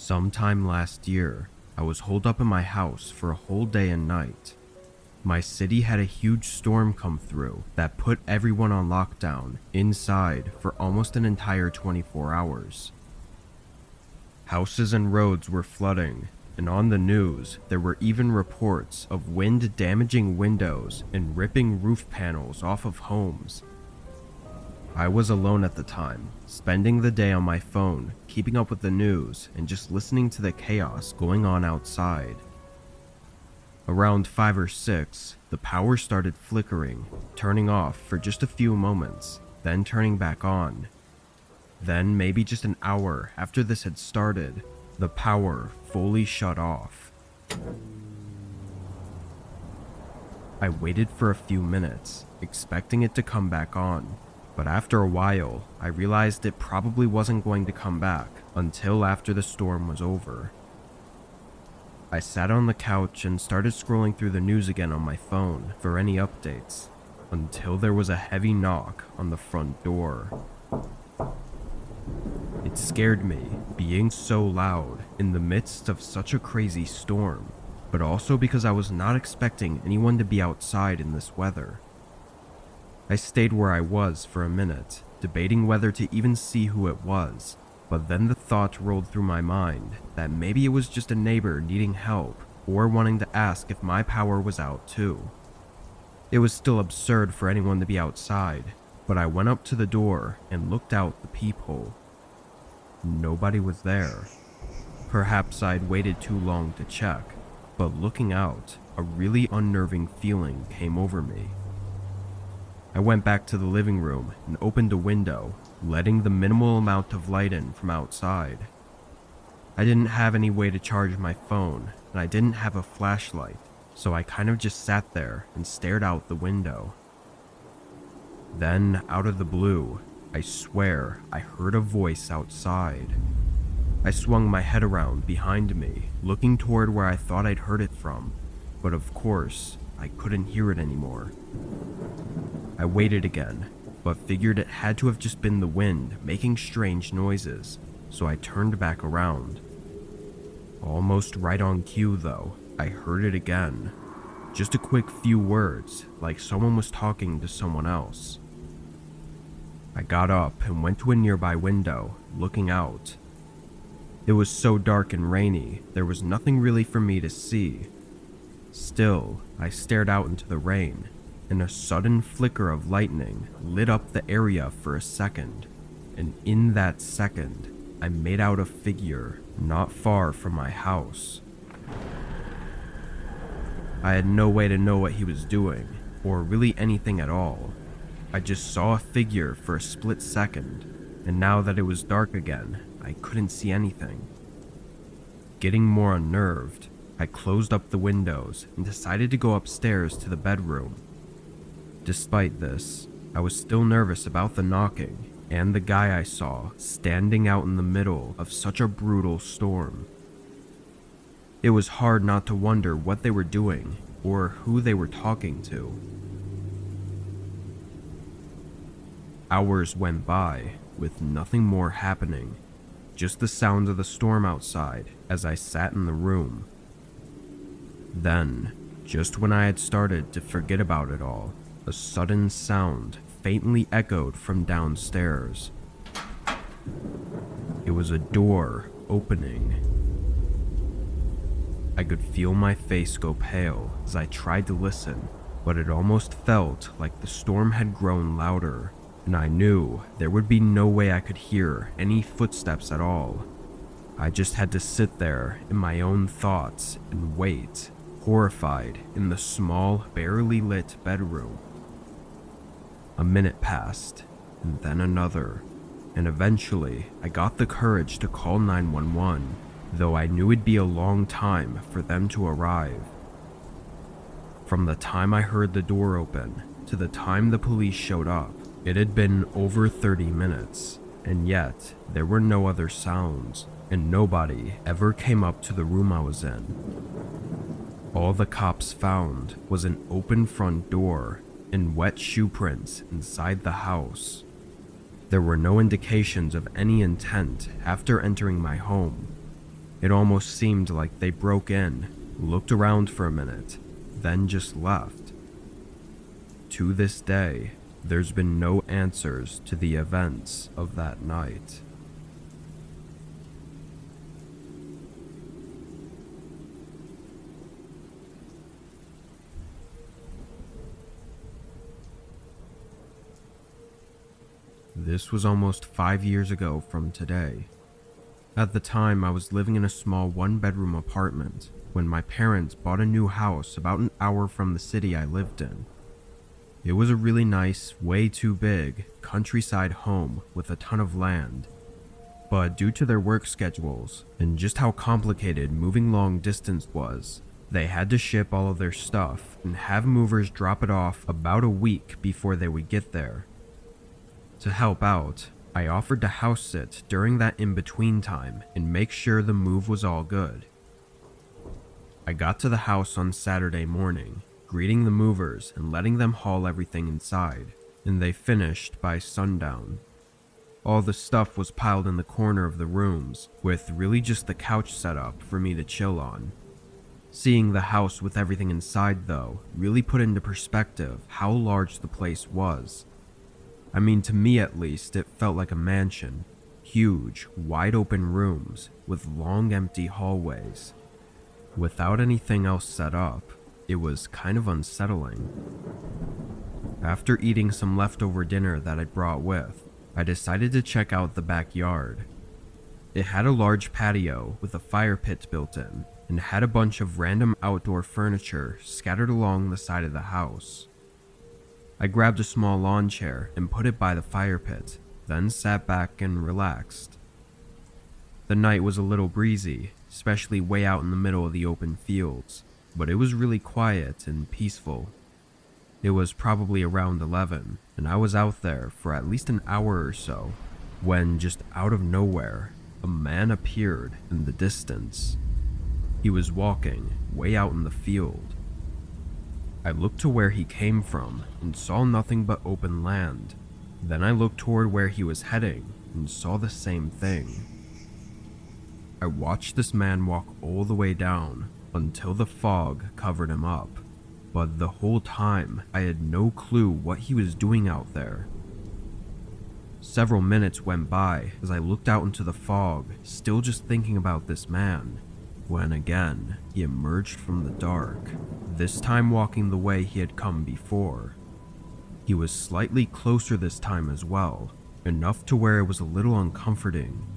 Sometime last year, I was holed up in my house for a whole day and night. My city had a huge storm come through that put everyone on lockdown inside for almost an entire 24 hours. Houses and roads were flooding, and on the news, there were even reports of wind damaging windows and ripping roof panels off of homes. I was alone at the time, spending the day on my phone, keeping up with the news and just listening to the chaos going on outside. Around 5 or 6, the power started flickering, turning off for just a few moments, then turning back on. Then, maybe just an hour after this had started, the power fully shut off. I waited for a few minutes, expecting it to come back on. But after a while, I realized it probably wasn't going to come back until after the storm was over. I sat on the couch and started scrolling through the news again on my phone for any updates, until there was a heavy knock on the front door. It scared me, being so loud in the midst of such a crazy storm, but also because I was not expecting anyone to be outside in this weather. I stayed where I was for a minute, debating whether to even see who it was, but then the thought rolled through my mind that maybe it was just a neighbor needing help or wanting to ask if my power was out too. It was still absurd for anyone to be outside, but I went up to the door and looked out the peephole. Nobody was there. Perhaps I'd waited too long to check, but looking out, a really unnerving feeling came over me. I went back to the living room and opened a window, letting the minimal amount of light in from outside. I didn't have any way to charge my phone, and I didn't have a flashlight, so I kind of just sat there and stared out the window. Then, out of the blue, I swear I heard a voice outside. I swung my head around behind me, looking toward where I thought I'd heard it from, but of course, I couldn't hear it anymore. I waited again, but figured it had to have just been the wind making strange noises, so I turned back around. Almost right on cue though, I heard it again. Just a quick few words, like someone was talking to someone else. I got up and went to a nearby window, looking out. It was so dark and rainy, there was nothing really for me to see. Still, I stared out into the rain, and a sudden flicker of lightning lit up the area for a second, and in that second, I made out a figure not far from my house. I had no way to know what he was doing, or really anything at all. I just saw a figure for a split second, and now that it was dark again, I couldn't see anything. Getting more unnerved, I closed up the windows and decided to go upstairs to the bedroom. Despite this, I was still nervous about the knocking and the guy I saw standing out in the middle of such a brutal storm. It was hard not to wonder what they were doing or who they were talking to. Hours went by with nothing more happening, just the sound of the storm outside as I sat in the room. Then, just when I had started to forget about it all, a sudden sound faintly echoed from downstairs. It was a door opening. I could feel my face go pale as I tried to listen, but it almost felt like the storm had grown louder, and I knew there would be no way I could hear any footsteps at all. I just had to sit there in my own thoughts and wait, horrified in the small, barely lit bedroom. A minute passed, and then another, and eventually I got the courage to call 911, though I knew it'd be a long time for them to arrive. From the time I heard the door open to the time the police showed up, it had been over 30 minutes, and yet there were no other sounds, and nobody ever came up to the room I was in. All the cops found was an open front door and wet shoe prints inside the house. There were no indications of any intent after entering my home. It almost seemed like they broke in, looked around for a minute, then just left. To this day, there's been no answers to the events of that night. This was almost 5 years ago from today. At the time, I was living in a small one-bedroom apartment when my parents bought a new house about an hour from the city I lived in. It was a really nice, way too big, countryside home with a ton of land. But due to their work schedules and just how complicated moving long distance was, they had to ship all of their stuff and have movers drop it off about a week before they would get there. To help out, I offered to house sit during that in-between time and make sure the move was all good. I got to the house on Saturday morning, greeting the movers and letting them haul everything inside, and they finished by sundown. All the stuff was piled in the corner of the rooms, with really just the couch set up for me to chill on. Seeing the house with everything inside, though, really put into perspective how large the place was. I mean, to me at least, it felt like a mansion. Huge, wide open rooms with long empty hallways. Without anything else set up, it was kind of unsettling. After eating some leftover dinner that I brought with, I decided to check out the backyard. It had a large patio with a fire pit built in, and had a bunch of random outdoor furniture scattered along the side of the house. I grabbed a small lawn chair and put it by the fire pit, then sat back and relaxed. The night was a little breezy, especially way out in the middle of the open fields, but it was really quiet and peaceful. It was probably around 11, and I was out there for at least an hour or so, when just out of nowhere, a man appeared in the distance. He was walking way out in the field. I looked to where he came from and saw nothing but open land. Then I looked toward where he was heading and saw the same thing. I watched this man walk all the way down until the fog covered him up, but the whole time I had no clue what he was doing out there. Several minutes went by as I looked out into the fog, still just thinking about this man, when again he emerged from the dark, this time walking the way he had come before. He was slightly closer this time as well, enough to where it was a little uncomforting.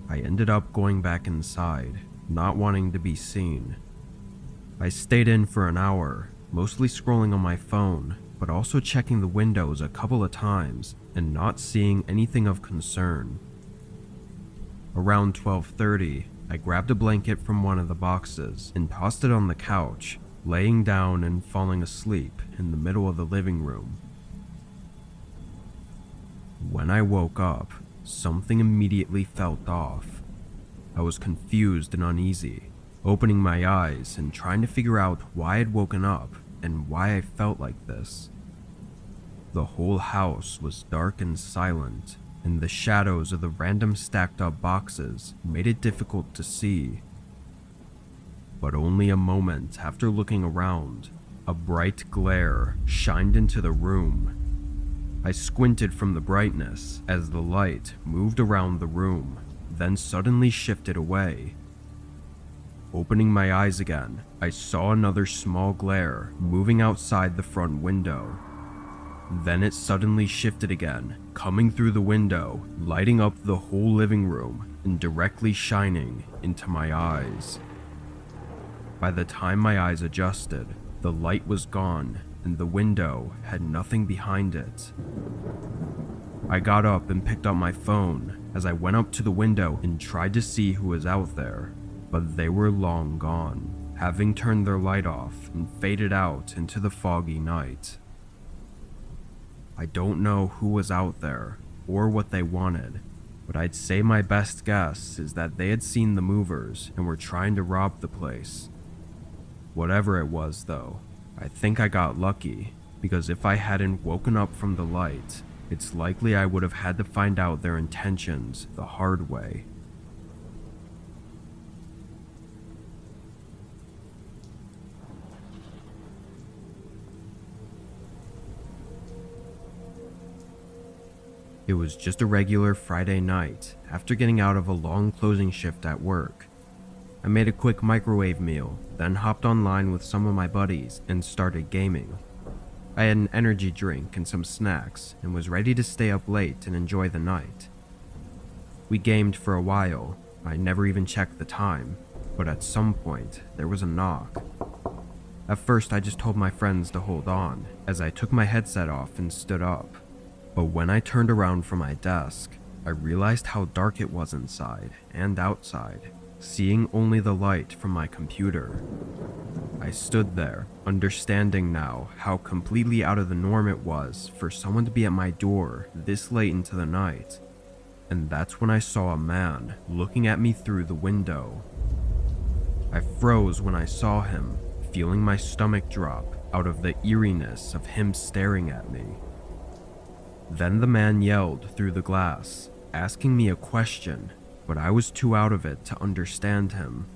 I ended up going back inside, not wanting to be seen. I stayed in for an hour, mostly scrolling on my phone, but also checking the windows a couple of times and not seeing anything of concern. Around 12:30, I grabbed a blanket from one of the boxes and tossed it on the couch, laying down and falling asleep in the middle of the living room. When I woke up, something immediately felt off. I was confused and uneasy, opening my eyes and trying to figure out why I'd woken up and why I felt like this. The whole house was dark and silent, and the shadows of the random stacked up boxes made it difficult to see. But only a moment after looking around, a bright glare shined into the room. I squinted from the brightness as the light moved around the room, then suddenly shifted away. Opening my eyes again, I saw another small glare moving outside the front window. Then it suddenly shifted again, coming through the window, lighting up the whole living room and directly shining into my eyes. By the time my eyes adjusted, the light was gone and the window had nothing behind it. I got up and picked up my phone as I went up to the window and tried to see who was out there, but they were long gone, having turned their light off and faded out into the foggy night. I don't know who was out there or what they wanted, but I'd say my best guess is that they had seen the movers and were trying to rob the place. Whatever it was, though, I think I got lucky, because if I hadn't woken up from the light, it's likely I would have had to find out their intentions the hard way. It was just a regular Friday night after getting out of a long closing shift at work. I made a quick microwave meal, then hopped online with some of my buddies and started gaming. I had an energy drink and some snacks and was ready to stay up late and enjoy the night. We gamed for a while. I never even checked the time, but at some point there was a knock. At first I just told my friends to hold on as I took my headset off and stood up. But when I turned around from my desk, I realized how dark it was inside and outside, seeing only the light from my computer. I stood there, understanding now how completely out of the norm it was for someone to be at my door this late into the night. And that's when I saw a man looking at me through the window. I froze when I saw him, feeling my stomach drop out of the eeriness of him staring at me. Then the man yelled through the glass, asking me a question, but I was too out of it to understand him.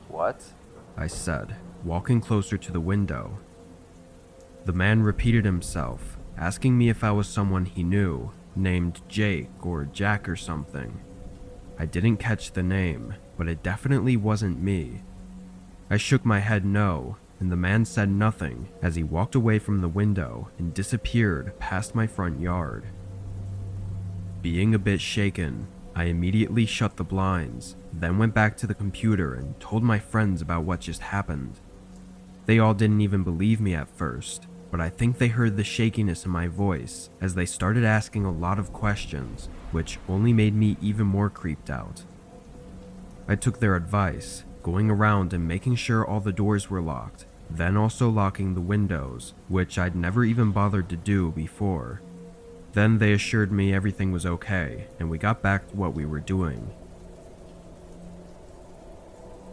"What?" I said, walking closer to the window. The man repeated himself, asking me if I was someone he knew, named Jake or Jack or something. I didn't catch the name, but it definitely wasn't me. I shook my head no, and the man said nothing as he walked away from the window and disappeared past my front yard. Being a bit shaken, I immediately shut the blinds, then went back to the computer and told my friends about what just happened. They all didn't even believe me at first, but I think they heard the shakiness in my voice as they started asking a lot of questions, which only made me even more creeped out. I took their advice, going around and making sure all the doors were locked, then also locking the windows, which I'd never even bothered to do before. Then they assured me everything was okay, and we got back to what we were doing.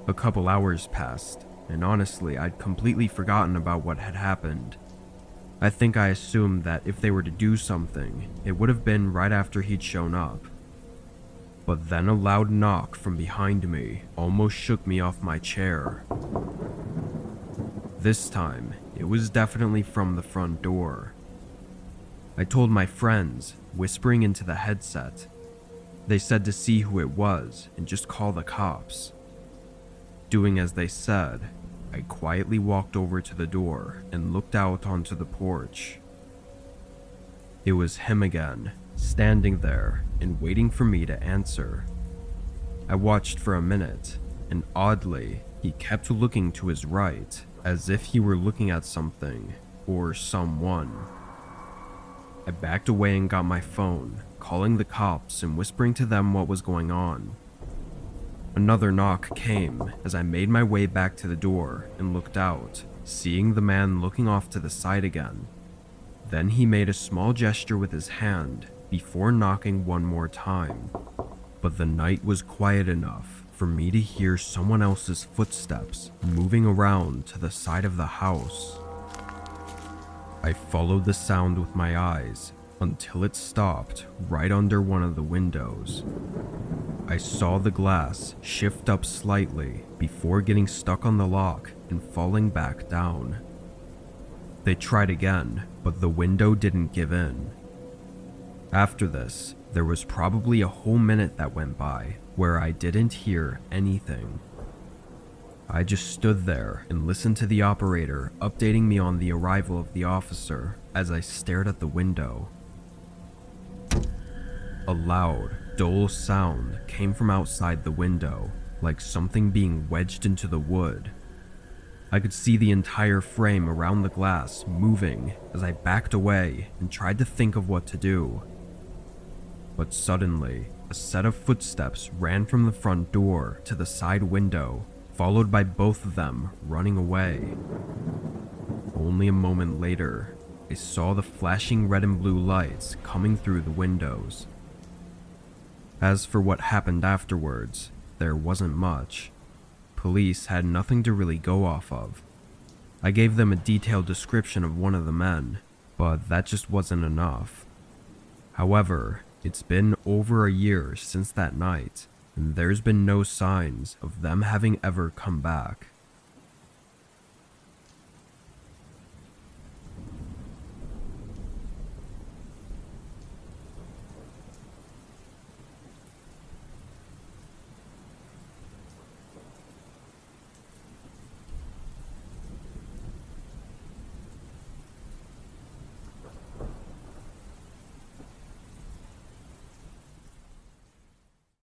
A couple hours passed, and honestly, I'd completely forgotten about what had happened. I think I assumed that if they were to do something, it would have been right after he'd shown up. But then a loud knock from behind me almost shook me off my chair. This time, it was definitely from the front door. I told my friends, whispering into the headset. They said to see who it was and just call the cops. Doing as they said, I quietly walked over to the door and looked out onto the porch. It was him again, standing there and waiting for me to answer. I watched for a minute, and oddly, he kept looking to his right, as if he were looking at something or someone. I backed away and got my phone, calling the cops and whispering to them what was going on. Another knock came as I made my way back to the door and looked out, seeing the man looking off to the side again. Then he made a small gesture with his hand before knocking one more time. But the night was quiet enough for me to hear someone else's footsteps moving around to the side of the house. I followed the sound with my eyes until it stopped right under one of the windows. I saw the glass shift up slightly before getting stuck on the lock and falling back down. They tried again, but the window didn't give in. After this, there was probably a whole minute that went by where I didn't hear anything. I just stood there and listened to the operator updating me on the arrival of the officer as I stared at the window. A loud, dull sound came from outside the window, like something being wedged into the wood. I could see the entire frame around the glass moving as I backed away and tried to think of what to do. But suddenly, a set of footsteps ran from the front door to the side window, followed by both of them running away. Only a moment later, I saw the flashing red and blue lights coming through the windows. As for what happened afterwards, there wasn't much. Police had nothing to really go off of. I gave them a detailed description of one of the men, but that just wasn't enough. However, it's been over a year since that night, and there's been no signs of them having ever come back.